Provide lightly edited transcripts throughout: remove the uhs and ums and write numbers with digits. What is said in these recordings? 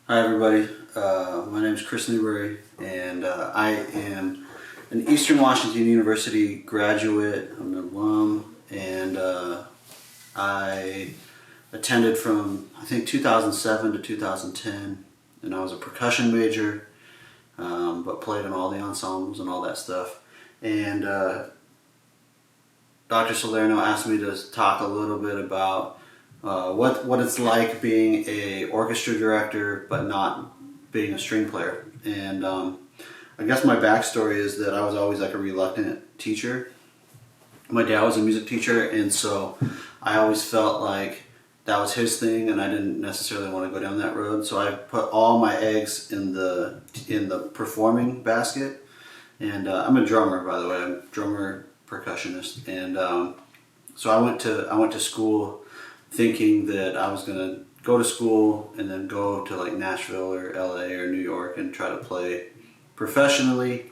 Hi everybody, my name is Chris Newbury and I am an Eastern Washington University graduate. I'm an alum and I attended from I think 2007 to 2010 and I was a percussion major but played in all the ensembles and all that stuff. And Dr. Salerno asked me to talk a little bit about what it's like being a orchestra director but not being a string player. And I guess my backstory is that I was always like a reluctant teacher. My dad was a music teacher, and so I always felt like that was his thing and I didn't necessarily want to go down that road. So I put all my eggs in the performing basket. And I'm a drummer, by the way. I'm a drummer, percussionist. And so I went to school thinking that I was going to go to school and then go to like Nashville or LA or New York and try to play professionally.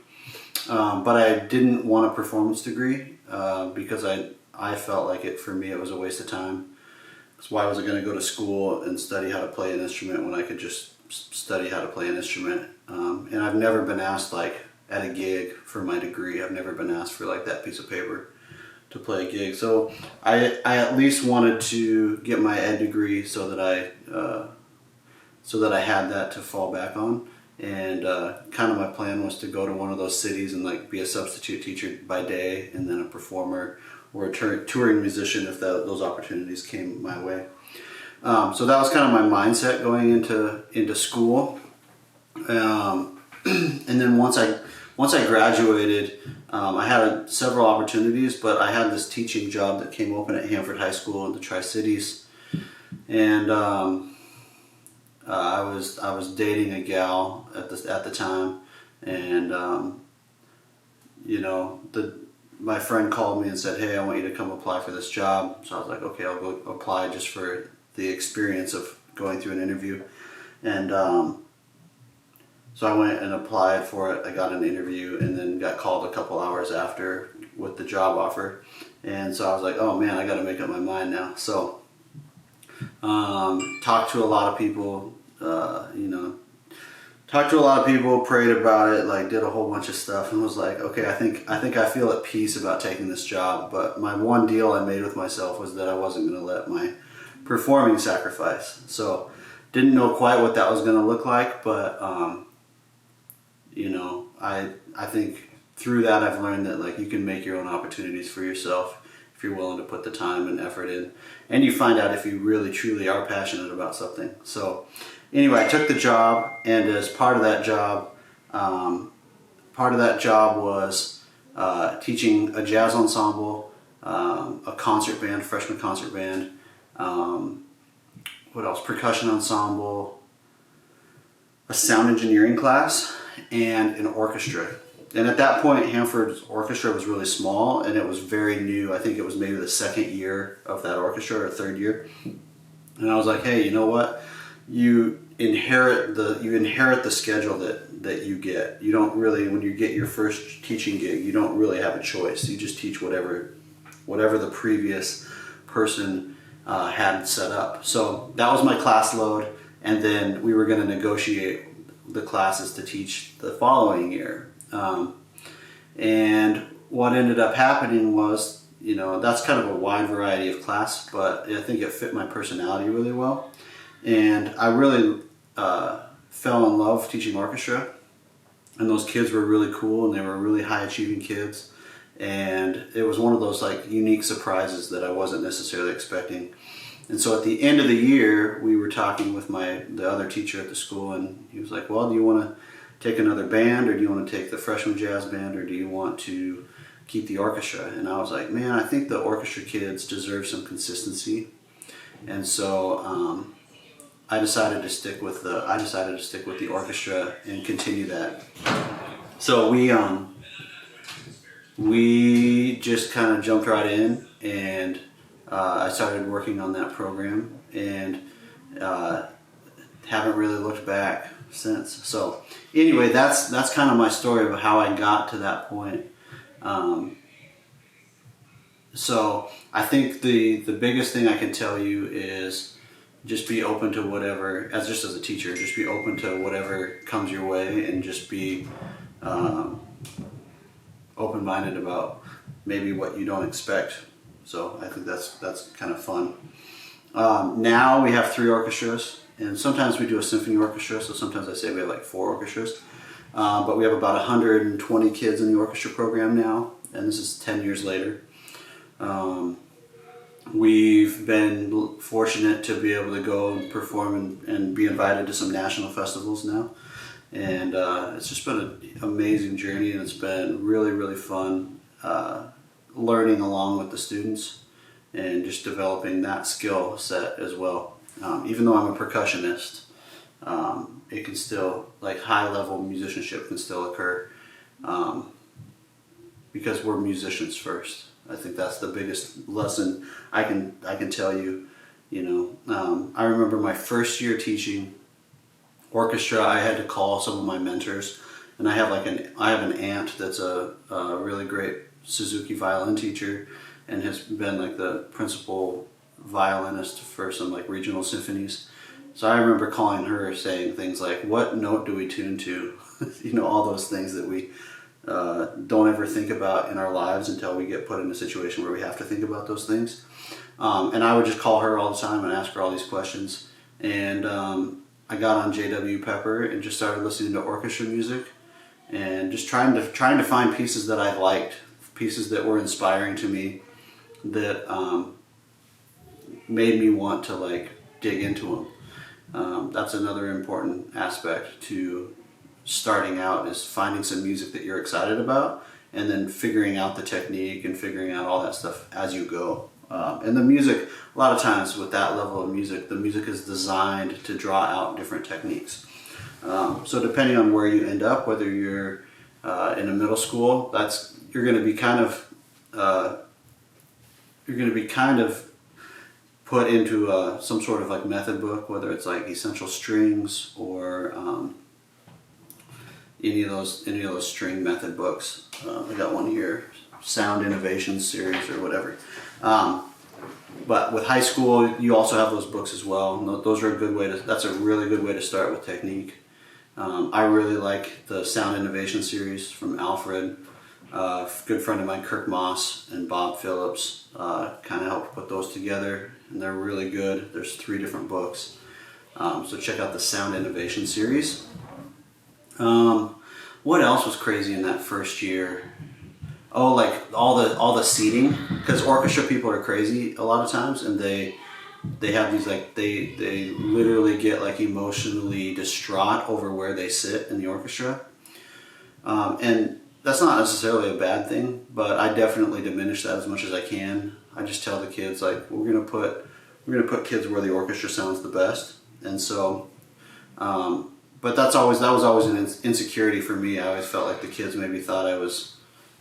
But I didn't want a performance degree because I felt like for me it was a waste of time. So why was I going to go to school and study how to play an instrument when I could just study how to play an instrument? And I've never been asked like at a gig for my degree. I've never been asked for like that piece of paper to play a gig. So I at least wanted to get my ed degree so that I had that to fall back on. And kind of my plan was to go to one of those cities and like be a substitute teacher by day and then a performer or a touring musician if those opportunities came my way. So that was kind of my mindset going into school. And then once I graduated, I had several opportunities, but I had this teaching job that came open at Hanford High School in the Tri-Cities, and I was dating a gal at the time, and my friend called me and said, "Hey, I want you to come apply for this job." So I was like, "Okay, I'll go apply just for the experience of going through an interview," and so I went and applied for it. I got an interview and then got called a couple hours after with the job offer. And so I was like, oh man, I got to make up my mind now. So talked to a lot of people, prayed about it, like did a whole bunch of stuff and was like, okay, I think I feel at peace about taking this job. But my one deal I made with myself was that I wasn't going to let my performing sacrifice. So didn't know quite what that was going to look like, but I think through that I've learned that like you can make your own opportunities for yourself if you're willing to put the time and effort in, and you find out if you really truly are passionate about something. So anyway, I took the job, and as part of that job was teaching a jazz ensemble, a concert band, freshman concert band, what else? Percussion ensemble, a sound engineering class, and an orchestra. And at that point, Hanford's orchestra was really small and it was very new. I think it was maybe the second year of that orchestra or third year. And I was like, hey, you know what? You inherit the schedule that you get. You don't really, when you get your first teaching gig, you don't really have a choice. You just teach whatever the previous person had set up. So that was my class load, and then we were going to negotiate the classes to teach the following year. And what ended up happening was, that's kind of a wide variety of class, but I think it fit my personality really well. And I really fell in love teaching orchestra, and those kids were really cool and they were really high achieving kids. And it was one of those like unique surprises that I wasn't necessarily expecting. And so at the end of the year, we were talking with the other teacher at the school, and he was like, well, do you want to take another band, or do you want to take the freshman jazz band, or do you want to keep the orchestra? And I was like, man, I think the orchestra kids deserve some consistency. And so I decided to stick with the orchestra and continue that. So we just kind of jumped right in, and I started working on that program, and haven't really looked back since. So anyway, that's kind of my story of how I got to that point. So I think the biggest thing I can tell you is just be open to whatever, just as a teacher, just be open to whatever comes your way, and just be open-minded about maybe what you don't expect. So I think that's kind of fun. Now we have 3 orchestras, and sometimes we do a symphony orchestra, so sometimes I say we have like 4 orchestras. But we have about 120 kids in the orchestra program now, and this is 10 years later. We've been fortunate to be able to go and perform and be invited to some national festivals now. And it's just been an amazing journey, and it's been really, really fun learning along with the students and just developing that skill set as well. Even though I'm a percussionist, it can still, like, high-level musicianship can still occur because we're musicians first. I think that's the biggest lesson I can tell you. You know, I remember my first year teaching orchestra. I had to call some of my mentors, and I have an aunt that's a really great Suzuki violin teacher, and has been like the principal violinist for some like regional symphonies. So I remember calling her, saying things like, "What note do we tune to?" You know, all those things that we don't ever think about in our lives until we get put in a situation where we have to think about those things. And I would just call her all the time and ask her all these questions. And I got on J.W. Pepper and just started listening to orchestra music, and just trying to find pieces that I liked, pieces that were inspiring to me, that made me want to like dig into them. That's another important aspect to starting out, is finding some music that you're excited about, and then figuring out the technique and figuring out all that stuff as you go. And the music, a lot of times with that level of music, the music is designed to draw out different techniques. So depending on where you end up, whether you're in a middle school, you're going to be kind of put into some sort of like method book, whether it's like Essential Strings or any of those string method books. I got one here, Sound Innovation Series or whatever. But with high school, you also have those books as well. Those are that's a really good way to start with technique. I really like the Sound Innovation Series from Alfred. A good friend of mine, Kirk Moss and Bob Phillips, kind of helped put those together, and they're really good. There's 3 different books. So check out the Sound Innovation Series. What else was crazy in that first year? Oh, like all the seating, because orchestra people are crazy a lot of times, and they have these like they literally get like emotionally distraught over where they sit in the orchestra, and that's not necessarily a bad thing, but I definitely diminish that as much as I can. I just tell the kids, like, we're gonna put kids where the orchestra sounds the best, and so. But that was always an insecurity for me. I always felt like the kids maybe thought I was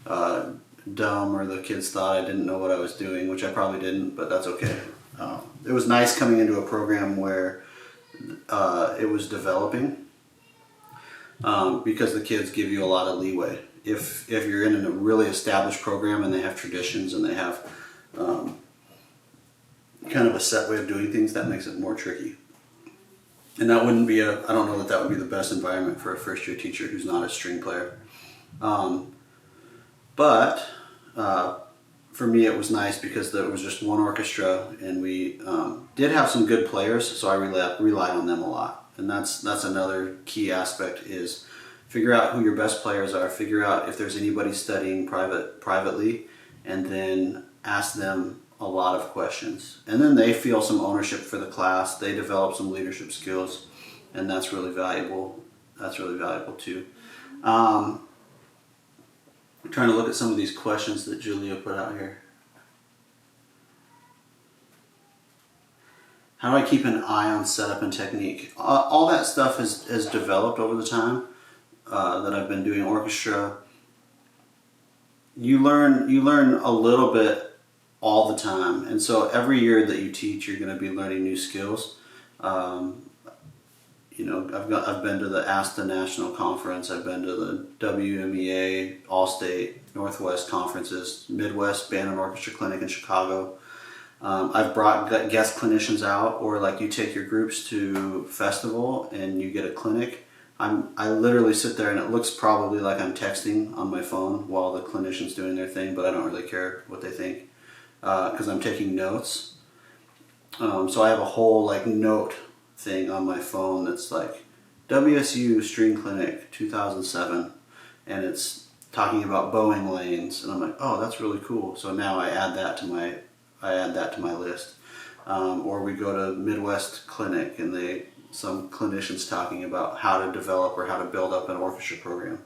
dumb, or the kids thought I didn't know what I was doing, which I probably didn't, but that's okay. It was nice coming into a program where it was developing, because the kids give you a lot of leeway. If you're in a really established program and they have traditions and they have kind of a set way of doing things, that makes it more tricky. And that wouldn't be I don't know that would be the best environment for a first year teacher who's not a string player. But for me it was nice because there was just one orchestra, and we did have some good players, so I relied on them a lot. And that's another key aspect, is figure out who your best players are, figure out if there's anybody studying privately, and then ask them a lot of questions, and then they feel some ownership for the class. They develop some leadership skills, and that's really valuable. That's really valuable too. I'm trying to look at some of these questions that Julia put out here. How do I keep an eye on setup and technique? All that stuff has developed over the time that I've been doing orchestra. You learn a little bit all the time, and so every year that you teach, you're going to be learning new skills. You know, I've been to the ASTA National Conference, I've been to the WMEA All-State Northwest Conferences, Midwest Band and Orchestra Clinic in Chicago. I've brought guest clinicians out, or like you take your groups to festival and you get a clinic. I literally sit there and it looks probably like I'm texting on my phone while the clinician's doing their thing, but I don't really care what they think because I'm taking notes. So I have a whole like note thing on my phone that's like WSU String Clinic 2007, and it's talking about bowing lanes, and I'm like, oh, that's really cool. So now I add that to my list. Or we go to Midwest Clinic, and some clinicians talking about how to develop or how to build up an orchestra program.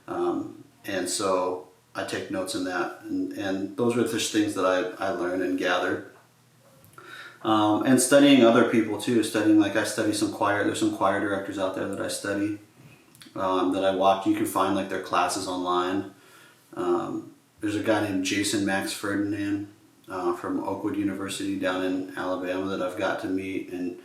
And so I take notes in that, and those are just things that I learn and gather. And studying other people too, I study some choir, there's some choir directors out there that I study, that I watch. You can find like their classes online. There's a guy named Jason Max Ferdinand from Oakwood University down in Alabama that I've got to meet and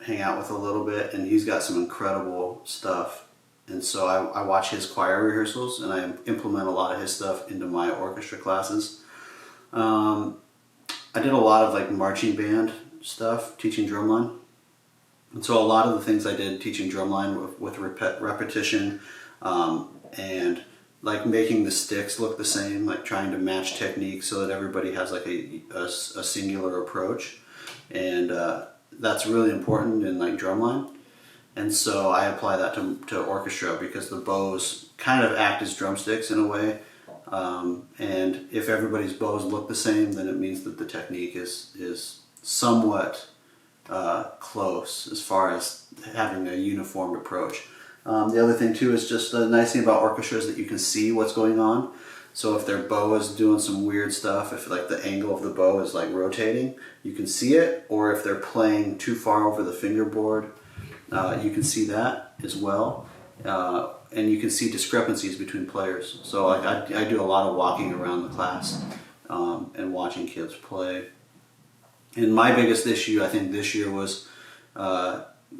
hang out with a little bit, and he's got some incredible stuff. And so I watch his choir rehearsals, and I implement a lot of his stuff into my orchestra classes. I did a lot of like marching band stuff, teaching drumline. And so a lot of the things I did teaching drumline with repetition, and like making the sticks look the same, like trying to match techniques so that everybody has like a singular approach. And that's really important in like drumline. And so I apply that to orchestra, because the bows kind of act as drumsticks in a way. And if everybody's bows look the same, then it means that the technique is somewhat close as far as having a uniformed approach. The other thing too is just the nice thing about orchestra is that you can see what's going on. So if their bow is doing some weird stuff, if like the angle of the bow is like rotating, you can see it. Or if they're playing too far over the fingerboard, you can see that as well. And you can see discrepancies between players. So like I do a lot of walking around the class and watching kids play. And my biggest issue, I think, this year was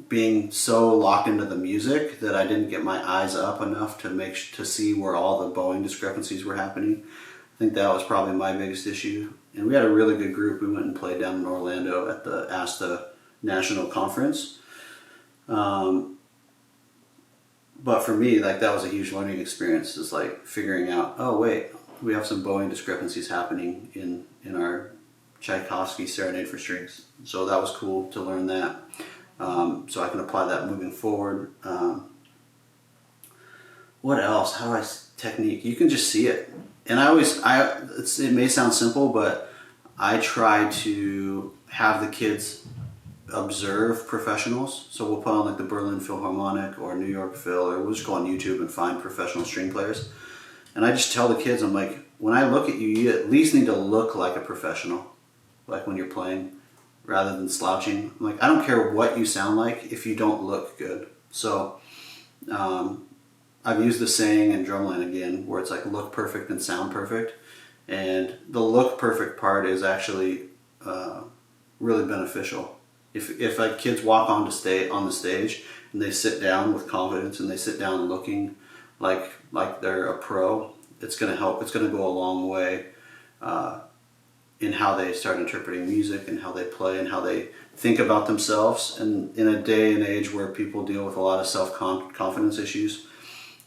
being so locked into the music that I didn't get my eyes up enough to see where all the bowing discrepancies were happening. I think that was probably my biggest issue. And we had a really good group. We went and played down in Orlando at the ASTA National Conference. But for me, like, that was a huge learning experience, is like figuring out, oh wait, we have some bowing discrepancies happening in our Tchaikovsky Serenade for Strings. So that was cool to learn that. So I can apply that moving forward. What else? Technique. You can just see it. And it may sound simple, but I try to have the kids observe professionals. So we'll put on like the Berlin Philharmonic or New York Phil, or we'll just go on YouTube and find professional string players. And I just tell the kids, I'm like, when I look at you, you at least need to look like a professional, like when you're playing, rather than slouching. I'm like, I don't care what you sound like if you don't look good. So I've used the saying in drumline again, where it's like look perfect and sound perfect. And the look perfect part is actually really beneficial. If like kids walk on the stage and they sit down with confidence and they sit down looking like they're a pro, it's going to help. It's going to go a long way in how they start interpreting music and how they play and how they think about themselves. And in a day and age where people deal with a lot of self-confidence issues,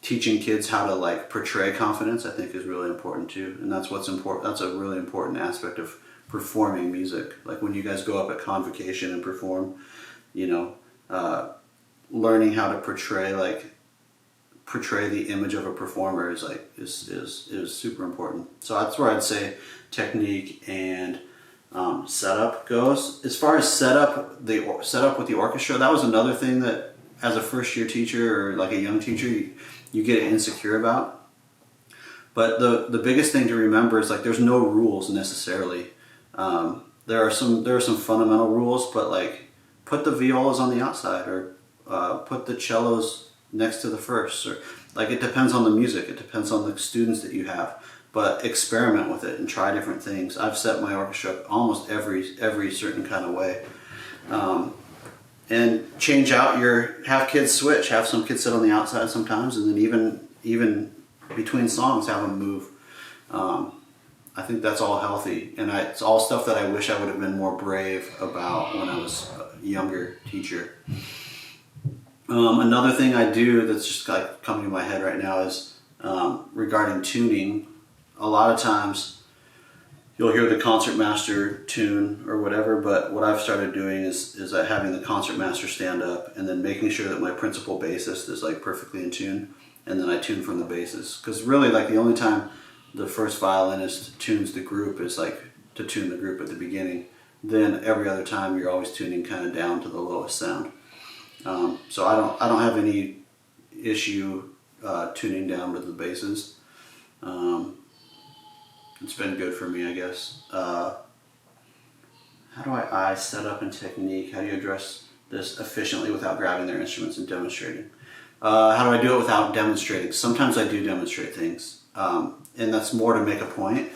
teaching kids how to like portray confidence, I think, is really important too. And that's what's important. That's a really important aspect of performing music. Like when you guys go up at convocation and perform, learning how to portray the image of a performer is super important. So that's where I'd say technique and setup goes. As far as setup with the orchestra, that was another thing that as a first year teacher or like a young teacher you get insecure about. But the biggest thing to remember is like there's no rules necessarily. There are some fundamental rules, but like put the violas on the outside, or put the cellos next to the first, or like it depends on the music, it depends on the students that you have, but experiment with it and try different things. I've set my orchestra up almost every certain kind of way, and change out have kids switch, have some kids sit on the outside sometimes, and then even between songs have them move. I think that's all healthy, and it's all stuff that I wish I would have been more brave about when I was a younger teacher. Another thing I do that's just like coming to my head right now is regarding tuning. A lot of times you'll hear the concertmaster tune or whatever, but what I've started doing is having the concertmaster stand up and then making sure that my principal bassist is like perfectly in tune, and then I tune from the basses. Because really, like, the only time the first violinist tunes the group is like to tune the group at the beginning. Then every other time you're always tuning kind of down to the lowest sound. So I don't have any issue tuning down with the basses. It's been good for me, I guess. How do I set up and technique? How do you address this efficiently without grabbing their instruments and demonstrating? How do I do it without demonstrating? Sometimes I do demonstrate things, and that's more to make a point.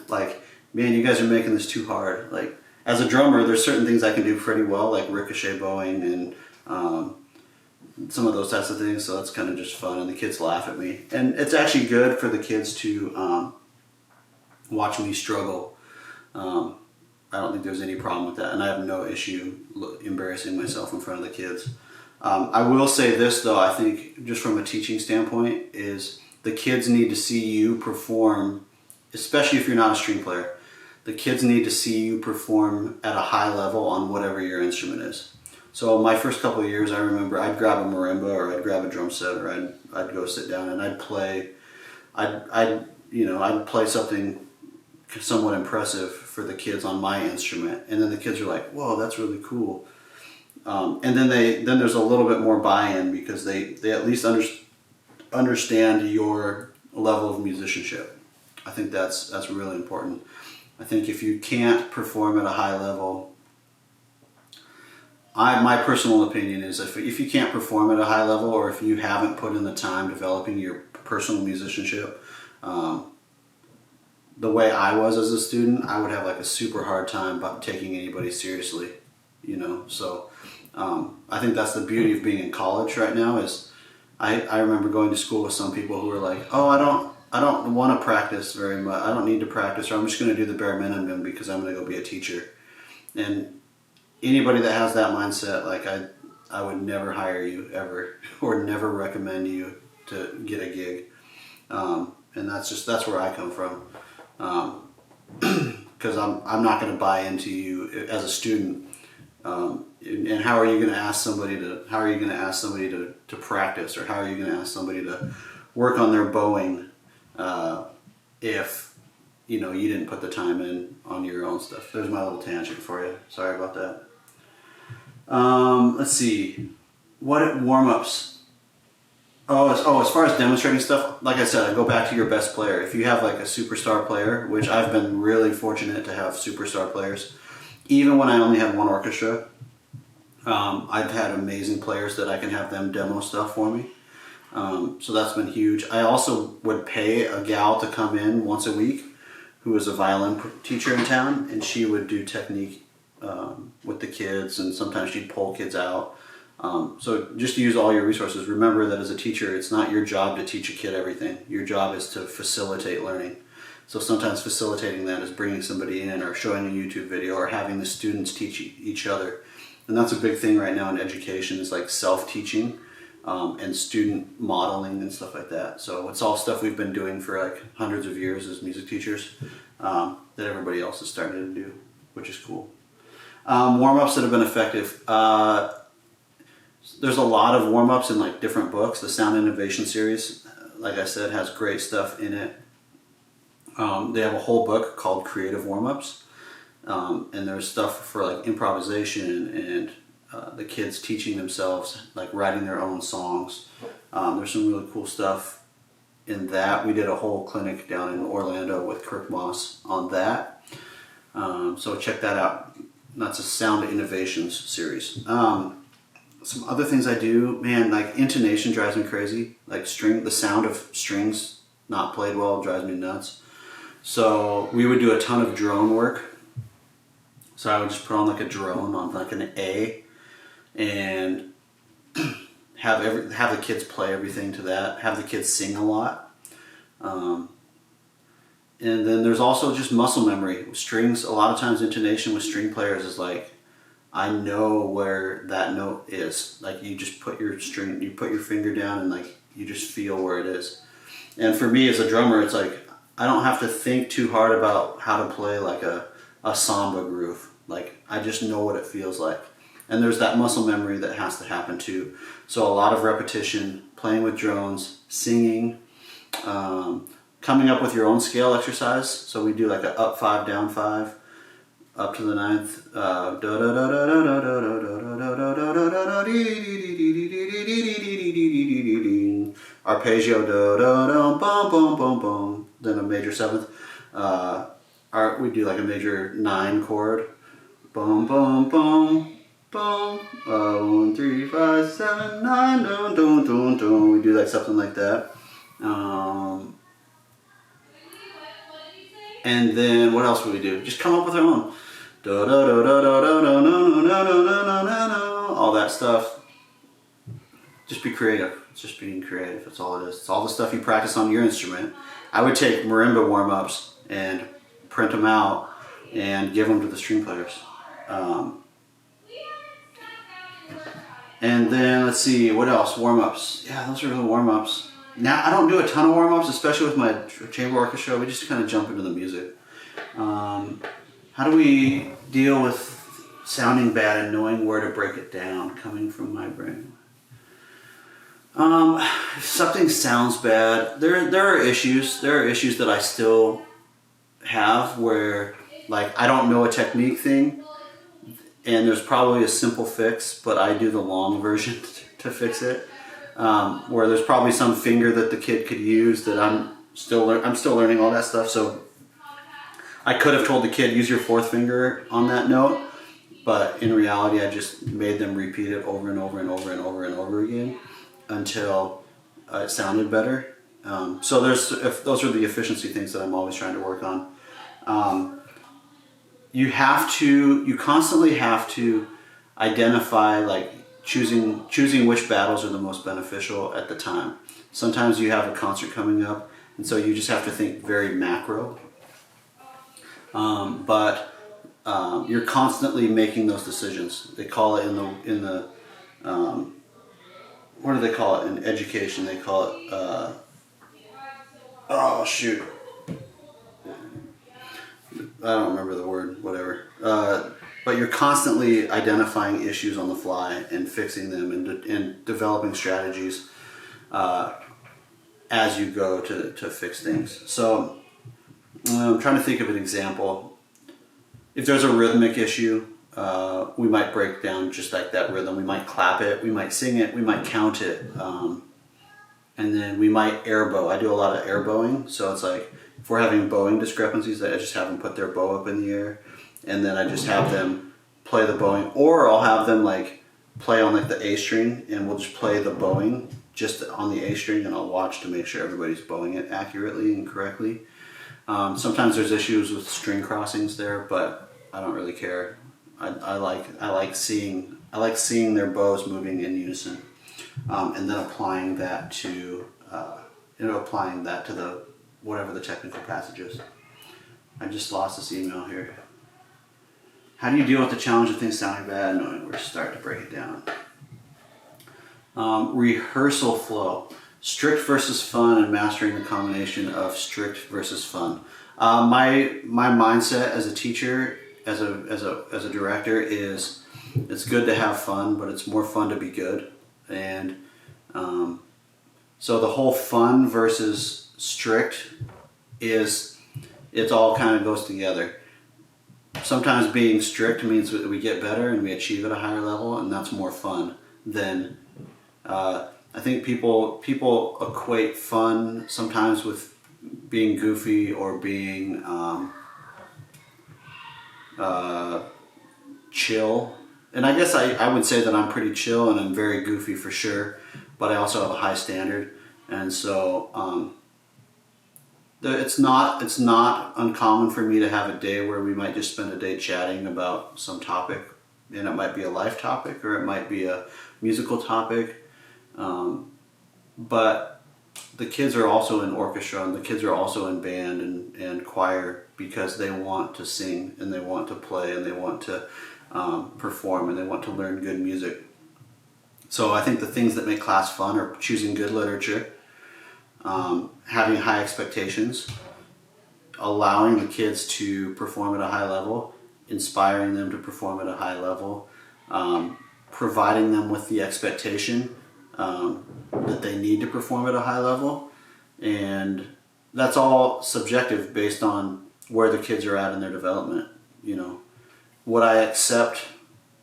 Like, man, you guys are making this too hard. Like, as a drummer, there's certain things I can do pretty well, like ricochet bowing and some of those types of things. So that's kind of just fun, and the kids laugh at me. And it's actually good for the kids to watch me struggle. I don't think there's any problem with that, and I have no issue embarrassing myself in front of the kids. I will say this, though, I think just from a teaching standpoint, is the kids need to see you perform, especially if you're not a string player. The kids need to see you perform at a high level on whatever your instrument is. So my first couple of years, I remember I'd grab a marimba or I'd grab a drum set, or I'd go sit down and I'd play something somewhat impressive for the kids on my instrument, and then the kids are like, "Whoa, that's really cool." And then there's a little bit more buy-in because they at least understand your level of musicianship. I think that's really important. I think if you can't perform at a high level, my personal opinion is if you can't perform at a high level, or if you haven't put in the time developing your personal musicianship, the way I was as a student, I would have like a super hard time about taking anybody seriously, So I think that's the beauty of being in college right now. Is I remember going to school with some people who were like, "Oh, I don't want to practice very much. I don't need to practice, or I'm just going to do the bare minimum because I'm going to go be a teacher." And anybody that has that mindset, like I would never hire you ever, or never recommend you to get a gig. And that's where I come from. Because I'm not going to buy into you as a student. And how are you going to ask somebody to practice, or how are you going to ask somebody to work on their bowing if you didn't put the time in on your own stuff? There's my little tangent for you. Sorry about that. Let's see. What warm-ups? As far as demonstrating stuff, like I said, I go back to your best player. If you have like a superstar player, which I've been really fortunate to have superstar players, even when I only had one orchestra, I've had amazing players that I can have them demo stuff for me. So that's been huge. I also would pay a gal to come in once a week who was a violin teacher in town, and she would do technique with the kids, and sometimes she'd pull kids out. So just use all your resources. Remember that as a teacher, it's not your job to teach a kid everything. Your job is to facilitate learning. So sometimes facilitating that is bringing somebody in, or showing a YouTube video, or having the students teach each other. And that's a big thing right now in education, is like self-teaching and student modeling and stuff like that. So it's all stuff we've been doing for like hundreds of years as music teachers that everybody else is starting to do, which is cool. Warm-ups that have been effective. There's a lot of warm-ups in like different books. The Sound Innovation series, like I said, has great stuff in it. They have a whole book called Creative Warm-Ups, and there's stuff for like improvisation and the kids teaching themselves, like writing their own songs. There's some really cool stuff in that. We did a whole clinic down in Orlando with Kirk Moss on that. So check that out. That's a Sound Innovations series. Some other things I do, man, like intonation drives me crazy. Like the sound of strings not played well drives me nuts. So we would do a ton of drone work. So I would just put on like a drone on like an A, and have the kids play everything to that. Have the kids sing a lot. And And then there's also just muscle memory. Strings, a lot of times intonation with string players is like, I know where that note is. Like you just put your string, you put your finger down and like you just feel where it is. And for me as a drummer, it's like, I don't have to think too hard about how to play like a samba groove. Like I just know what it feels like. And there's that muscle memory that has to happen too. So a lot of repetition, playing with drones, singing, coming up with your own scale exercise. So we do like a up 5, down 5, up to the 9th. Arpeggio, then a major 7th. We do like a major 9 chord. Boom, boom, boom, boom. 1, 3, 5, 7, 9, dun, dun, dun, dun. We do like something like that. And then what else would we do? Just come up with our own. All that stuff. Just be creative. It's just being creative. That's all it is. It's all the stuff you practice on your instrument. I would take marimba warm-ups and print them out and give them to the string players. And then let's see, what else? Warm-ups. Yeah, those are the warm-ups. Now I don't do a ton of warm-ups, especially with my chamber orchestra. We just kind of jump into the music. How do we deal with sounding bad and knowing where to break it down? Coming from my brain. If something sounds bad, there are issues. There are issues that I still have where, like, I don't know a technique thing, and there's probably a simple fix, but I do the long version to fix it. Where there's probably some finger that the kid could use that I'm still learning all that stuff. So I could have told the kid, use your 4th finger on that note, but in reality, I just made them repeat it over and over and over and over and over again until it sounded better. So those are the efficiency things that I'm always trying to work on. You constantly have to identify, like, choosing which battles are the most beneficial at the time. Sometimes you have a concert coming up, and so you just have to think very macro. But you're constantly making those decisions. They call it in the what do they call it in education? They call it oh shoot, I don't remember the word. Whatever. But you're constantly identifying issues on the fly and fixing them and developing strategies as you go to fix things. So I'm trying to think of an example. If there's a rhythmic issue, we might break down just like that rhythm. We might clap it, we might sing it, we might count it, and then we might air bow. I do a lot of air bowing, so it's like if we're having bowing discrepancies, I just have them put their bow up in the air, and then I just have them play the bowing, or I'll have them like play on like the A string, and we'll just play the bowing just on the A string, and I'll watch to make sure everybody's bowing it accurately and correctly. Sometimes there's issues with string crossings there, but I don't really care. I like seeing their bows moving in unison, and then applying that to the whatever the technical passage is. I just lost this email here. How do you deal with the challenge of things sounding bad, knowing where to start to break it down? Rehearsal flow. Strict versus fun, and mastering the combination of strict versus fun. My mindset as a teacher, as a director, is it's good to have fun, but it's more fun to be good. And so the whole fun versus strict it all kind of goes together. Sometimes being strict means that we get better and we achieve at a higher level, and that's more fun than I think people equate fun sometimes with being goofy or being chill. And I guess I would say that I'm pretty chill and I'm very goofy for sure, but I also have a high standard. And so it's not uncommon for me to have a day where we might just spend a day chatting about some topic, and it might be a life topic or it might be a musical topic. But the kids are also in orchestra, and the kids are also in band and choir because they want to sing and they want to play and they want to perform and they want to learn good music. So I think the things that make class fun are choosing good literature, having high expectations, allowing the kids to perform at a high level, inspiring them to perform at a high level, providing them with the expectation that they need to perform at a high level. And that's all subjective based on where the kids are at in their development. You know, would I accept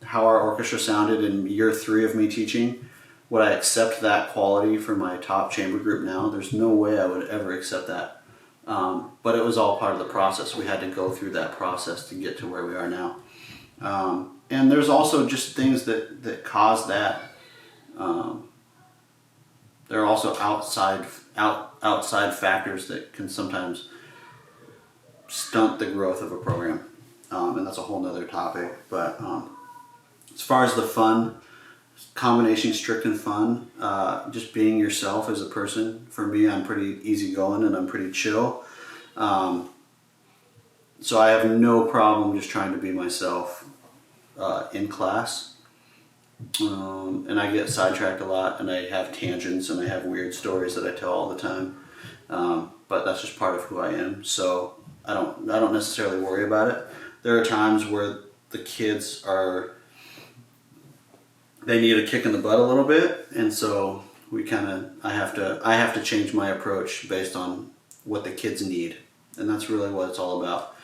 how our orchestra sounded in year 3 of me teaching? Would I accept that quality for my top chamber group now? There's no way I would ever accept that. But it was all part of the process. We had to go through that process to get to where we are now. And there's also just things that cause that. There are also outside factors that can sometimes stunt the growth of a program. And that's a whole nother topic. But as far as the fun, combination strict and fun, just being yourself as a person. For me, I'm pretty easygoing and I'm pretty chill. So I have no problem just trying to be myself in class. And I get sidetracked a lot, and I have tangents, and I have weird stories that I tell all the time. But that's just part of who I am. So I don't necessarily worry about it. There are times where the kids they need a kick in the butt a little bit, and so I have to change my approach based on what the kids need, and that's really what it's all about: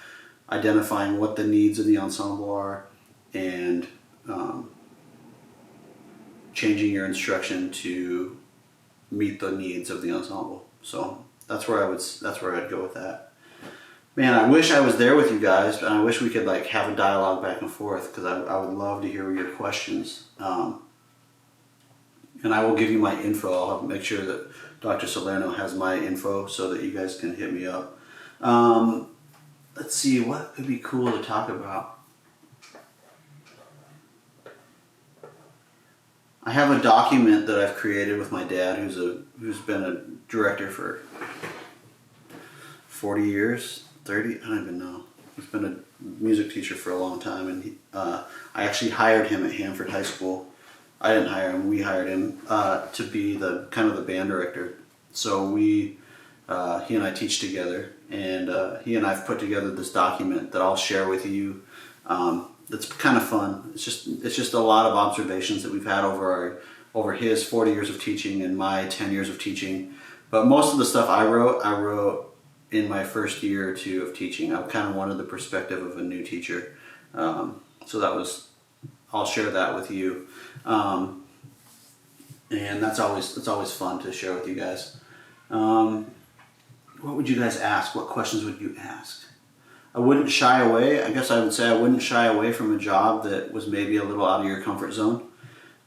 identifying what the needs of the ensemble are, and changing your instruction to meet the needs of the ensemble. So that's where I'd go with that. Man, I wish I was there with you guys, and I wish we could like have a dialogue back and forth, because I would love to hear your questions. And I will give you my info. I'll make sure that Dr. Salerno has my info so that you guys can hit me up. Let's see, what could be cool to talk about? I have a document that I've created with my dad, who's been a director for 40 years, 30, I don't even know. He's been a music teacher for a long time, and I actually hired him at Hanford High School. I didn't hire him, we hired him to be the band director. So he and I teach together, and he and I've put together this document that I'll share with you. That's kind of fun. It's just a lot of observations that we've had over his 40 years of teaching and my 10 years of teaching. But most of the stuff I wrote in my first year or two of teaching. I kind of wanted the perspective of a new teacher. So I'll share that with you. And that's always fun to share with you guys. What would you guys ask? What questions would you ask? I wouldn't shy away. I guess I would say I wouldn't shy away from a job that was maybe a little out of your comfort zone,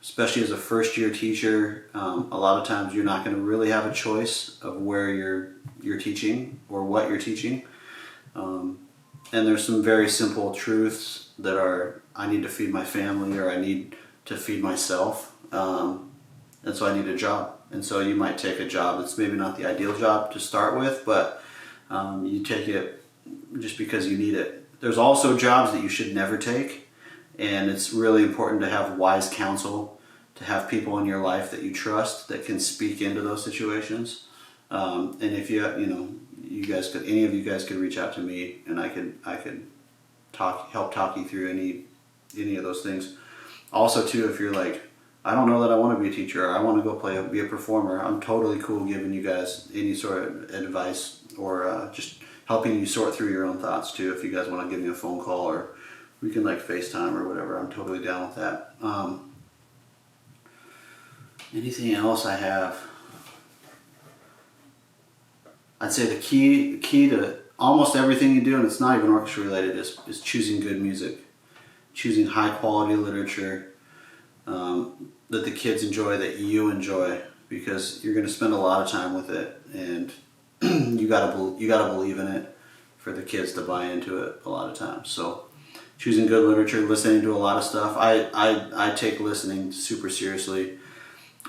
especially as a first year teacher. A lot of times you're not going to really have a choice of where you're teaching or what you're teaching. And there's some very simple truths that are, I need to feed my family, or I need to feed myself. And so I need a job. And so you might take a job that's maybe not the ideal job to start with, but you take it just because you need it. There's also jobs that you should never take, and it's really important to have wise counsel, to have people in your life that you trust that can speak into those situations. And if any of you guys could reach out to me, and I could help talk you through any of those things. Also too, if you're like, I don't know that I want to be a teacher, or I want to go be a performer, I'm totally cool giving you guys any sort of advice, or just helping you sort through your own thoughts too. If you guys want to give me a phone call, or we can like FaceTime or whatever, I'm totally down with that. Anything else I have? I'd say the key to almost everything you do, and it's not even orchestra related, is choosing good music, choosing high quality literature that the kids enjoy, that you enjoy, because you're going to spend a lot of time with it, and you gotta believe in it for the kids to buy into it a lot of times. So choosing good literature, listening to a lot of stuff. I take listening super seriously.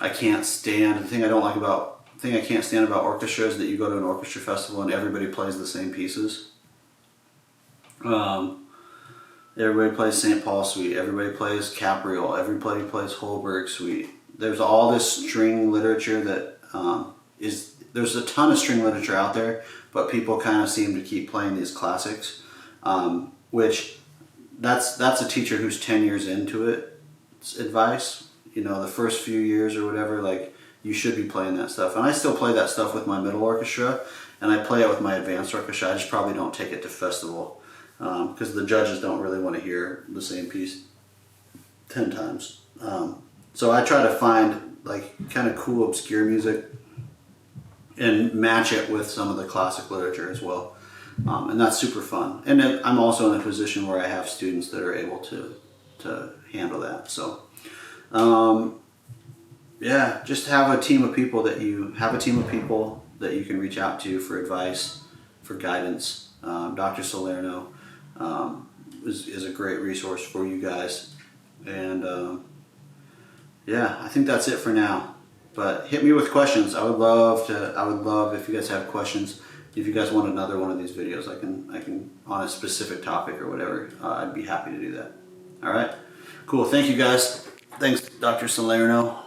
I can't stand, the thing I don't like about thing I can't stand about orchestra is that you go to an orchestra festival and everybody plays the same pieces. Everybody plays St. Paul Suite, everybody plays Capriole, everybody plays Holberg Suite. There's all this string literature that there's a ton of string literature out there, but people kind of seem to keep playing these classics, which that's a teacher who's 10 years into it's advice. You know, the first few years or whatever, like, you should be playing that stuff. And I still play that stuff with my middle orchestra, and I play it with my advanced orchestra. I just probably don't take it to festival because the judges don't really want to hear the same piece 10 times. So I try to find like kind of cool obscure music and match it with some of the classic literature as well. And that's super fun. And I'm also in a position where I have students that are able to handle that. So yeah, just have a team of people that you can reach out to for advice, for guidance. Dr. Salerno is a great resource for you guys. And yeah, I think that's it for now. But hit me with questions. I would love if you guys have questions. If you guys want another one of these videos, I can on a specific topic or whatever. I'd be happy to do that. All right, cool. Thank you guys. Thanks, Dr. Salerno.